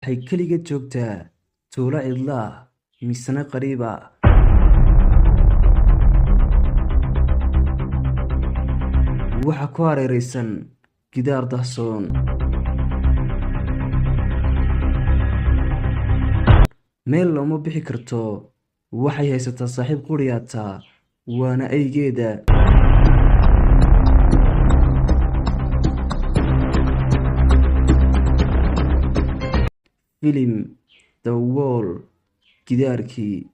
waxay keligeed joogtaa tuulo cidla ah misna qariib ah. Waxa ku hareeraysan gidaar dahsoon. Meel looma bixi karto. Waxay haysataa saaxiib quriyaata, waana aygeeda. Filim The Wall, gidaarkii.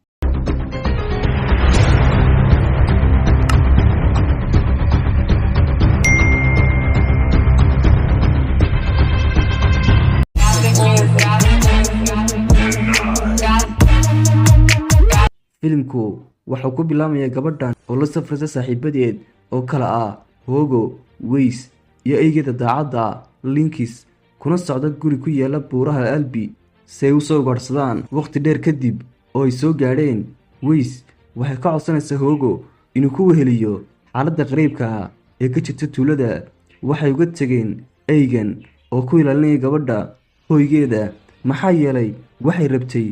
Filimku wuxuu ku bilaamayaa gabadhan oo la safraysa saaxiibadeed oo kala ah Hugo Weis iyo aygeeda daacadda Linkis, kuna socda guri ku yaala buuraha Albi si ay u soo gaadhsadaan. Waqti dheer kadib oo ay soo gaadheen, Weis waxay ka codsanaysaa Hugo inuu ku weheliyo xaaladda qariibka ah ee ka jirta tuulada. Waxay uga tageen aygan oo ku ilaalinaya gabadha hoygeeda, maxaa yeelay waxay rabtay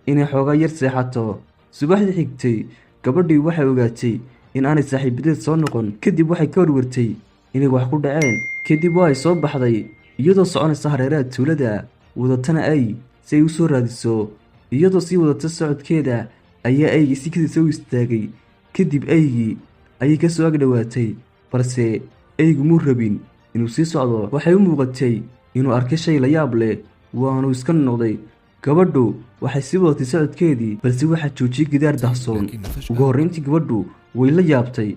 inay xoogaa yar seexato. Subaxdii xigtay, gabadhii waxay ogaatay in aanay saaxiibadeed soo noqon. Kadib waxay ka warwartay inay wax ku dhaceen. Kadib waa ay soo baxday iyadoo soconaysa hareeraha tuulada, wadatana ay si ay u soo raadiso. Iyadoo sii wadata socodkeeda ayaa aygii si kadisa u istaagay. Kadib aygii ayay ka soo agdhowaatay, balse aygu muu rabin inuu sii socdo. Waxay u muuqatay inuu arkay shay la yaab leh, waanuu iska noqday. Gabadhu waxay sii wadatay socodkeedii, balse waxaa joojiyay gidaar dahsoon. Ugu horreyntii gabadhu way la yaabtay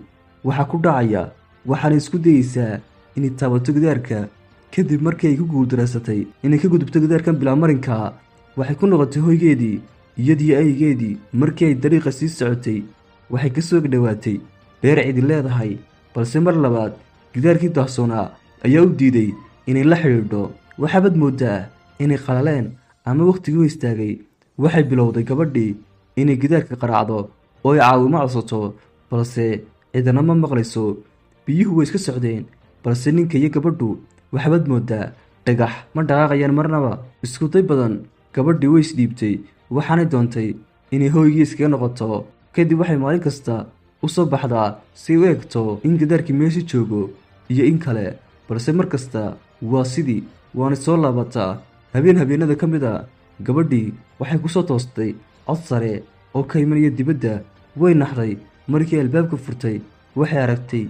waxa ku dhacaya, waxaana isku dayeysaa inay taabato gidaarka. Kadib markii ay ku guuldareysatay inay ka gudubto gidaarkan bilaa marinka, waxay ku noqotay hoygeedii iyadiyo aygeedii. Markii ay dariiqa sii socotay, waxay ka soo agdhowaatay beer cidi leedahay, balse mar labaad gidaarkii dahsoonaa ayaa u diiday inay la xidhiidho. waxaabad moodaa inay qalaleen ama waqtigii u istaagay. Waxay bilowday gabadhii inay gidaarka qaraacdo oo ay caawimo codsato, balse cidana ma maqlayso. Biyuhu way iska socdeen, balse ninka iyo gabadhu waxaabad moodaa dhagax ma dhaqaaqayaan marnaba. Isku day badan, gabadhii way isdhiibtay, waxaanay doontay inay hooygii iskaga noqoto. Kadib waxay maalin kasta u soo baxdaa si u eegto in gidaarkii meesha joogo iyo in kale, balse mar kasta waa sidii, waana soo laabataa. Habeen habeenada ka mid a, gabadhii waxay ku soo toostay cod sare oo ka imanaya dibadda. Way naxday markii albaabka furtay, waxay aragtay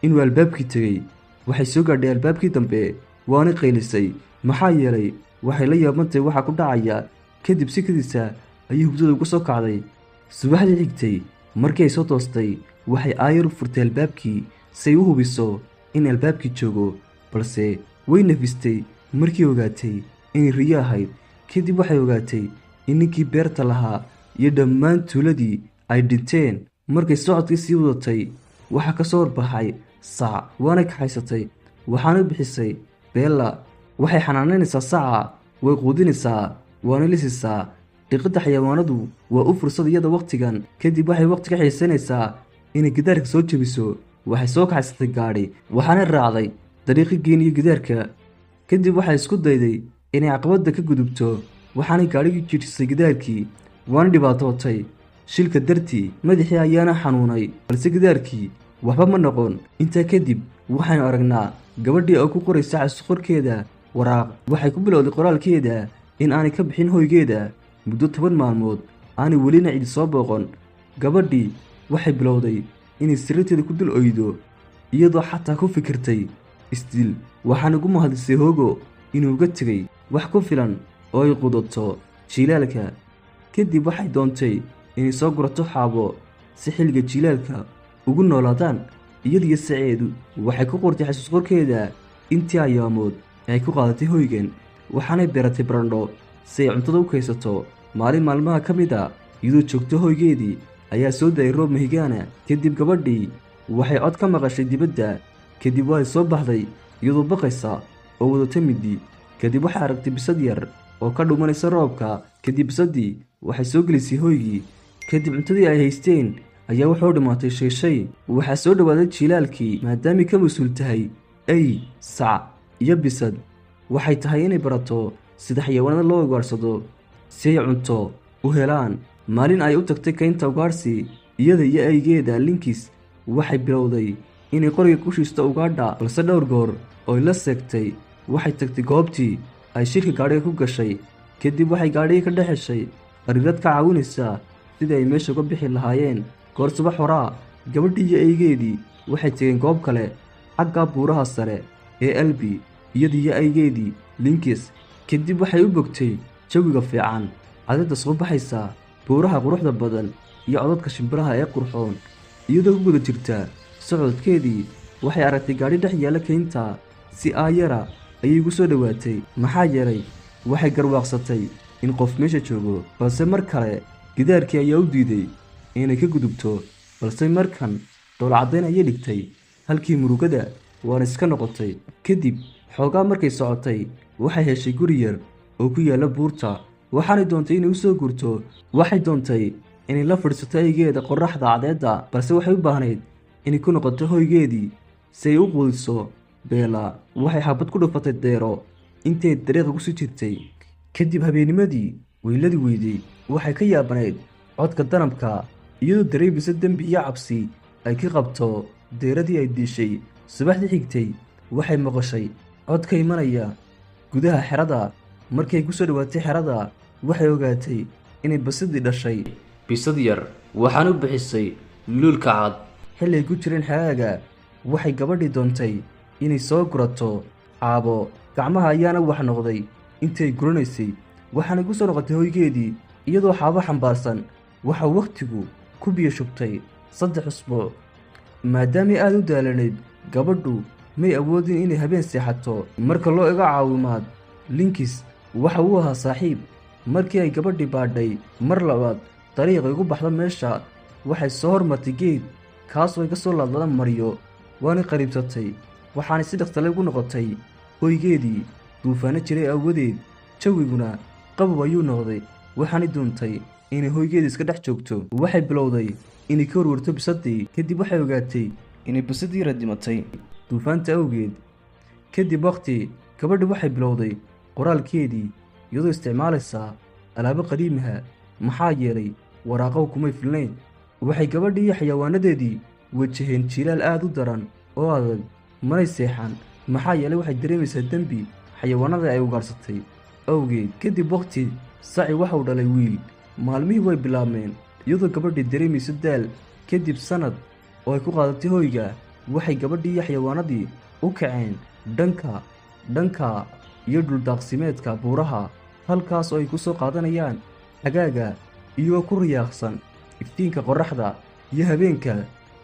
inuu albaabkii tegey. Waxay soo gaadhay albaabkii dambe, waana qaylisay maxaa yeelay waxay la yaabantay waxa ku dhacaya. Kadib si kadisa ayay hurdada uga soo kacday. Subaxdii xigtay markii ay soo toostay, waxay aayar u furtay albaabkii si ay u hubiso in albaabkii joogo, balse way nafistay markii ogaatay inay riyo ahayd. Kadib waxay ogaatay in ninkii beerta lahaa iyo dhammaan tuuladii ay dhinteen. Markay socodkii sii wadatay, waxaa ka soo horbaxay sac, waana kaxaysatay, waxaana bixisay Bella. waxay xanaanaynaysaa saca, way quudinaysaa, waana lisisaa. dhiqidda xayawaanadu waa u fursad iyada waqtigan. Kadib waxay waqti ka xiisaynaysaa inay gidaarka soo jebiso. waxay soo kaxaysatay gaadhi, waxaana raacday dariiqi geeniyo gidaarka. kadib waxay isku dayday inay caqabadda ka gudubto, waxaanay gaadhigii jirsisay gidaarkii, waana dhibaatootay. shilka dartii madaxii ayaana xanuunay, balse gidaarkii waxba ma noqon. intaa kadib waxaynu aragnaa gabadhii oo ku qoraysa casuqorkeeda waraaq. waxay ku bilowday qoraalkeeda in aanay ka bixin hoygeeda muddo 10 maalmood, aanay welina cidi soo booqon. gabadhii waxay bilowday inay sariirteeda ku dul oydo, iyadoo xataa ku fikirtay isdil. waxaana ugu mahadisay Hugo inuu uga tegay wax ku filan oo ay qudato jilaalka. kadib waxay doontay inay soo gurato xaabo si xilliga jilaalka ugu noolaadaan. iyadiyo saceedu waxay ku qortay xasuusqorkeeda intii ayaamood ay ku qaadatay hoygan, waxaanay beeratay barandho si ay cuntada u kaysato. maalin maalmaha ka mid a, iyadoo joogto hoygeedii, ayaa soo dayay roob mahigaana. kadib gabadhii waxay cod ka maqashay dibadda. kadib way soo baxday iyadoo baqaysa oo wadata midi. kadib waxay aragtay bisad yar oo ka dhumanaysa roobka. kadib bisadii waxay soo gelisay hoygii. kadib cuntadii ay haysteen ayaa wuxuu dhimaatay shay. waxaa soo dhawaaday jilaalkii, maadaamay ka mas-uul tahay ay, sac iyo bisad. waxay tahay inay barato sida xayawaanada loo ugaarsado si ay cunto u helaan. maalin ay u tagtay kaynta ugaarsi, iyada iyo aygeeda linkis waxay bilowday inay qoriga ku shiisto ugaadha, balse dhowr goor ooy la seegtay waxay tagtay goobtii ay shirka gaadhiga ku gashay. kadib waxay gaadhigii ka dhex heshay qariirad ka caawinaysa sidii ay meesha uga bixi lahaayeen. goor subax horaa, gabadhii iyo aygeedii waxay tegeen goob kale xagga buuraha sare ee albi, iyadii iyo aygeedii linkis. kadib waxay u bogtay jawiga fiican, cadadda soo baxaysa, buuraha quruxda badan iyo codadka shimbiraha ee qurxoon. iyadoo ku guda jirta socodkeedii waxay aragtay gaadhi dhex yaalla kaynta. si aayara ayay ugu soo dhowaatay, maxaa yeelay waxay garwaaqsatay in qof meesha joogo. balse mar kale gidaarkii ayaa u diiday inay ka gudubto, balse markan dhowlcaddayn ayay dhigtay halkii murugada waana iska noqotay. kadib xoogaa markay socotay waxay heshay guri yar oo ku yaalla buurta, waxaanay doontay inay u soo gurto. waxay doontay inay la fadhiisato aygeeda qorraxda cadceedda, balse waxay u baahnayd inay ku noqoto hoygeedii si ay u quudiso. beela waxay xabad ku dhufatay deero intay dariiqa kusii jirtay. kadib habeennimadii weyladii weyday waxay ka yaabanayd codka danabka, iyadoo dareemaysa dembi iyo cabsi ay ka qabto deeradii ay diishay. subaxdii xigtay waxay maqashay cod ka imanaya gudaha xerada. markay ku soo dhowaatay xerada waxay ogaatay inay basidii dhashay bisad yar, waxaana u bixisay luulka cad. xilli ay ku jireen xagaaga waxay gabadhii doontay inay soo gurato caabo, gacmaha ayaana wax noqday intay guranaysay. waxaanay ku soo noqotay hoygeedii iyadoo xaabo xambaarsan. waxa wakhtigu ku biyo shubtay 3 usbuuc. maadaamay aad u daalanayd, gabadhu may awoodin inay habeen seexato. marka loo ega caawimaad, linkis waxa uu ahaa saaxiib. markii ay gabadhii baadhay mar labaad dariiqay ugu baxda meesha, waxay soo hormartay geed kaasoo ay ka soo laadlada maryo, waanay qariibsatay. waxaanay si dhaqsale ugu noqotay hoygeedii. duufaano jiray aawadeed jawiguna qabow ayuu noqday, waxaanay doontay inay hoygeedii iska dhex joogto. waxay bilowday inay ka warwarto bisadii. kadib waxay ogaatay inay bisadii radimatay duufaanta awgeed. kadib waqti, gabadhi waxay bilowday qoraalkeedii iyadoo isticmaalaysa alaabo qadiimaha, maxaa yeelay waraaqo kumay filnayn. waxay gabadhii iyo xayawaanadeedii wajaheen jilaal aad u daran oo adag, manay seexan maxaa yeelay waxay dareemaysaa dembi xayawaanada ay ugaarsatay awgeed. kadib waqti, saci waxau dhalay wiil. maalmihii way bilaabmeen iyadoo gabadhii dareemayso daal. kadib sannad oo ay ku qaadatay hoyga, waxay gabadhii iyo xayawaanadii u kaceen dhanka iyo dhuldaaqsimeedka buuraha, halkaas oo ay ku soo qaadanayaan xagaaga iyagoo ku riyaaqsan iftiinka qorraxda iyo habeenka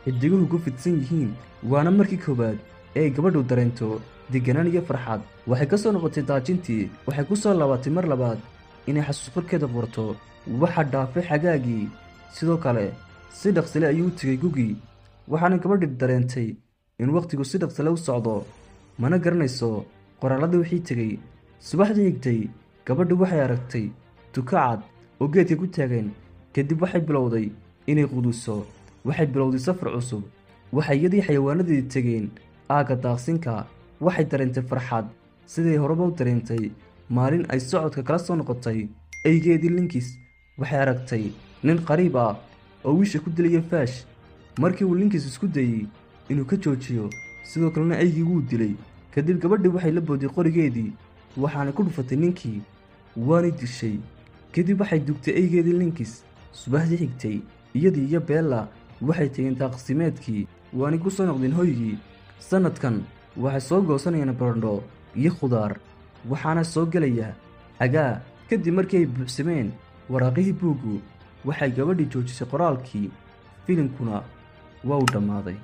xidiguhu ku fidsan yihiin. waana markii koowaad ee ay gabadhu dareento deganaan iyo farxad. waxay ka soo noqotay daajintii, waxay ku soo laabatay mar labaad inay xasuus korkeeda furto. waxa dhaafay xagaagii, sidoo kale si dhaqsale ayuu u tegay gugii. waxaana gabadhii dareentay in wakhtigu si dhaqsale u socdo, mana garanayso qoraalladii wixii tegey. subaxdii xigtay, gabadhu waxay aragtay tuka cad oo geedka ku taagan. kadib waxay bilowday inay quduuso. waxay bilowday safar cusub. waxay iyadii xayawaanadeedii tegeen aagga daaqsinka. waxay dareentay farxad siday horeba u dareentay maalin ay socodka kala soo noqotay aygeedii linkis. waxay aragtay nin qariib ah oo wiisha ku dilaya faash. markii uu linkis isku dayey inuu ka joojiyo, sidoo kalena aygii wuu dilay. kadib gabadhii waxay la booday qorigeedii, waxaana ku dhufatay ninkii, waanay dishay. kadib waxay dugtay aygeedii linkis. subaxdii xigtay, iyadii iyo beella waxay tegeen daaqsimeedkii, waanay ku soo noqdeen hoygii. sannadkan waxay soo goosanayaan barandho iyo khudaar, waxaana soo gelaya xagaa. kadib markii ay buuxsameen waraaqihii buuggu, waxay gabadhii joojisay qoraalkii. filimkuna waa u dhammaaday.